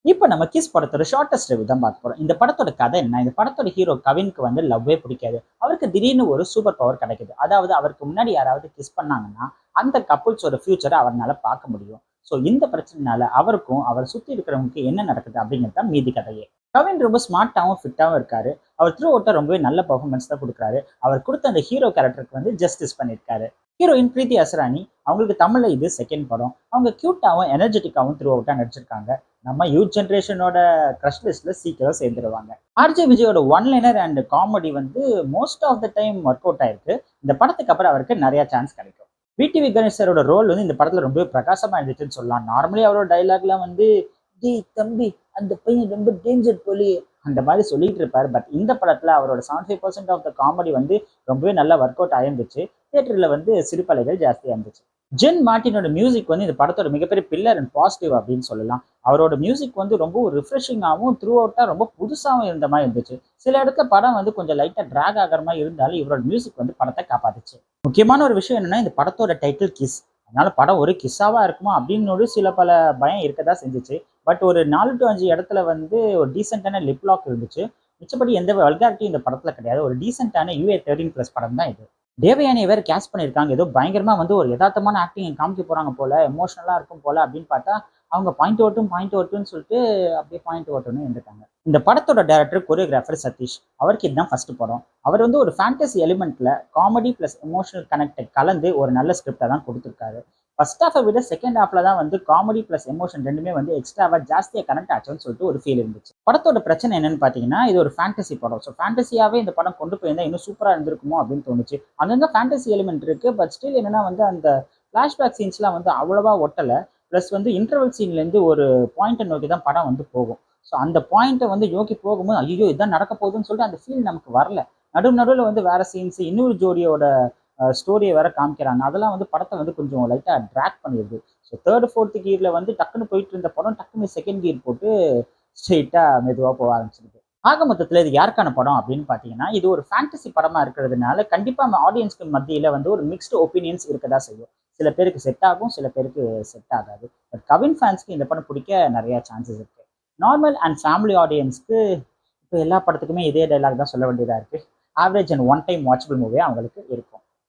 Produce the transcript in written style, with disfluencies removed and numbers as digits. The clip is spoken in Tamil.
இப்ப நம்ம கிஸ் படத்தோட ஷார்ட்டஸ்ட் ரிவ்யூ தான் பார்க்க போறோம். இந்த படத்தோட கதை என்ன? இந்த படத்தோட ஹீரோ கவினுக்கு வந்து லவ்வே பிடிக்காது. அவருக்கு திடீர்னு ஒரு சூப்பர் பவர் கிடைக்குது. அதாவது அவருக்கு முன்னாடி யாராவது கிஸ் பண்ணாங்கன்னா, அந்த கப்புள்ஸோட ஃபியூச்சர அவர்னால பார்க்க முடியும். ஸோ இந்த பிரச்சனைனால அவருக்கும், அவர சுத்தி இருக்கிறவங்களுக்கு என்ன நடக்குது அப்படிங்கிறது தான் மீதி கதையே. கவின் ரொம்ப ஸ்மார்ட்டாவும், ஃபிட்டாவும் இருக்காரு. அவர் த்ரூ அவுட்டா ரொம்பவே நல்ல பெர்ஃபார்மன்ஸ் தான் குடுக்குறாரு. அவர் குடுத்த அந்த ஹீரோ கேரக்டருக்கு வந்து ஜஸ்டிஸ் பண்ணியிருக்காரு. ஹீரோயின் பிரீத்தி அசரானி, அவங்களுக்கு தமிழ்ல இது செகண்ட் படம். அவங்க கியூட்டாவும், எனர்ஜெட்டிக்காவும் த்ரூ அவுட்டா நடிச்சிருக்காங்க. நம்ம யூத் ஜென்ரேஷனோட கிரஷ் லிஸ்ட்ல சீக்கிரம் சேர்ந்துருவாங்க. ஆர்ஜே விஜயோட ஒன் லைனர் அண்ட் காமெடி வந்து most of the time work out ஆயிருக்கு. இந்த படத்துக்கு அப்புறம் அவருக்கு நிறைய சான்ஸ் கிடைக்கும். விடிவி கணேஷ் சாரோட ரோல் வந்து இந்த படத்துல ரொம்பவே பிரகாசமா இருந்துச்சுன்னு சொல்லலாம். நார்மலி அவரோட டைலாக்லாம் வந்து டேய் தம்பி, அந்த பையன் ரொம்ப டேஞ்சர் போலி அந்த மாதிரி சொல்லிட்டு இருப்பாரு. பட் இந்த படத்துல அவரோட 75% ஆஃப் த காமெடி வந்து ரொம்பவே நல்லா ஒர்க் அவுட் ஆயிருந்துச்சு. தியேட்டர்ல வந்து சிரிப்பலைகள் ஜாஸ்தியா இருந்துச்சு. ஜென் மார்ட்டினோட மியூசிக் வந்து இந்த படத்தோட மிகப்பெரிய பில்லர் அண்ட் பாசிட்டிவ் அப்படின்னு சொல்லலாம். அவரோட மியூசிக் வந்து ரொம்ப ரிஃப்ரெஷிங்காகவும் த்ரூ அவுட்டா ரொம்ப புதுசாகவும் இருந்த மாதிரி இருந்துச்சு. சில இடத்துல படம் வந்து கொஞ்சம் லைட்டா டிராக் ஆகிற மாதிரி இருந்தாலும் இவரோட மியூசிக் வந்து படத்தை காப்பாத்துச்சு. முக்கியமான ஒரு விஷயம் என்னன்னா, இந்த படத்தோட டைட்டில் கிஸ். அதனால படம் ஒரு கிஸ்ஸாவா இருக்குமா அப்படின்னு ஒரு சில பல பயம் இருக்கதான் செஞ்சுச்சு. பட் ஒரு 4 to 5 இடத்துல வந்து ஒரு டீசென்டான லிப் லாக் இருந்துச்சு. மிச்சப்படி எந்த வல்காரிட்டியும் இந்த படத்துல கிடையாது. ஒரு டீசென்டான UA-13+ படம் தான் இது. தேவயானியை வேற கேஸ்ட் பண்ணியிருக்காங்க. ஏதோ பயங்கரமா வந்து ஒரு யதார்த்தமான ஆக்டிங் காமிக்க போறாங்க போல, எமோஷனலா இருக்கும் போல அப்படின்னு பார்த்தா, அவங்க பாயிண்ட் ஓட்டுன்னு சொல்லிட்டு அப்படியே பாயிண்ட் ஓட்டுன்னு இருந்துட்டாங்க. இந்த படத்தோட டைரக்டர், கொரியோகிராஃபர் சதீஷ். அவருக்கு இதுதான் ஃபர்ஸ்ட் படம். அவர் வந்து ஒரு ஃபேண்டசி எலிமெண்ட்ல காமெடி பிளஸ் எமோஷனல் கனெக்ட் கலந்து ஒரு நல்ல ஸ்கிரிப்டை தான் கொடுத்துருக்காரு. ஃபர்ஸ்ட் ஹாஃபை விட செகண்ட் ஹாஃப்ல தான் வந்து காமெடி பிளஸ் எமோஷன் ரெண்டுமே வந்து எக்ஸ்ட்ராவா ஜாஸ்தியா கனெக்ட் ஆச்சுன்னு சொல்லிட்டு ஒரு ஃபீல் இருந்துச்சு. படத்தோட பிரச்சனை என்னன்னு பாத்தீங்கன்னா, இது ஒரு ஃபேண்டசி படம். ஸோ ஃபேண்டசியாவே இந்த படம் கொண்டு போயிருந்தா இன்னும் சூப்பரா இருந்திருக்குமோ அப்படின்னு தோணுச்சு. அங்கங்க ஃபேண்டசி எலிமெண்ட் இருக்கு. பட் ஸ்டில் என்னன்னா வந்து அந்த ஃபிளாஷ்பேக் சீன்ஸ்லாம் வந்து அவ்வளவா ஒட்டல. ப்ளஸ் வந்து இன்டர்வல் சீன்லேருந்து ஒரு பாயிண்ட்டை நோக்கி தான் படம் வந்து போகும். ஸோ அந்த பாயிண்ட்டை வந்து நோக்கி போகும்போது ஐயோ இதான் நடக்க போகுதுன்னு சொல்லிட்டு அந்த ஃபீல் நமக்கு வரல. நடுவில் வந்து வேற சீன்ஸ், இன்னொரு ஜோடியோட ஸ்டோரியை வேற காமிக்கிறாங்க. அதெல்லாம் வந்து படத்தை வந்து கொஞ்சம் லைட்டா ட்ராக் பண்ணிடுது. ஸோ தேர்ட் ஃபோர்த் கியர்ல வந்து டக்குன்னு போயிட்டு இருந்த படம் டக்குன்னு செகண்ட் கியர் போட்டு ஸ்ட்ரெயிட்டா மெதுவா போக ஆரம்பிச்சிருக்கு. ஆக மொத்தத்துல இது யாருக்கான படம் அப்படின்னு பாத்தீங்கன்னா, இது ஒரு ஃபேண்டசி படமா இருக்கிறதுனால கண்டிப்பா நம்ம ஆடியன்ஸ்க்கு மத்தியில வந்து ஒரு மிக்ஸ்டு ஒப்பீனியன்ஸ் இருக்கதா செய்யும். சில பேருக்கு செட் ஆகும், சில பேருக்கு செட் ஆகாது. பட் கவின் ஃபேன்ஸ்க்கு இந்த படம் பிடிக்க நிறைய சான்சஸ் இருக்கு. நார்மல் அண்ட் ஃபேமிலி ஆடியன்ஸ்க்கு இப்போ எல்லா படத்துக்குமே இதே டைலாக் தான் சொல்ல வேண்டியதா இருக்கு. Average and one time watchable மூவியா அவங்களுக்கு இருக்கும்.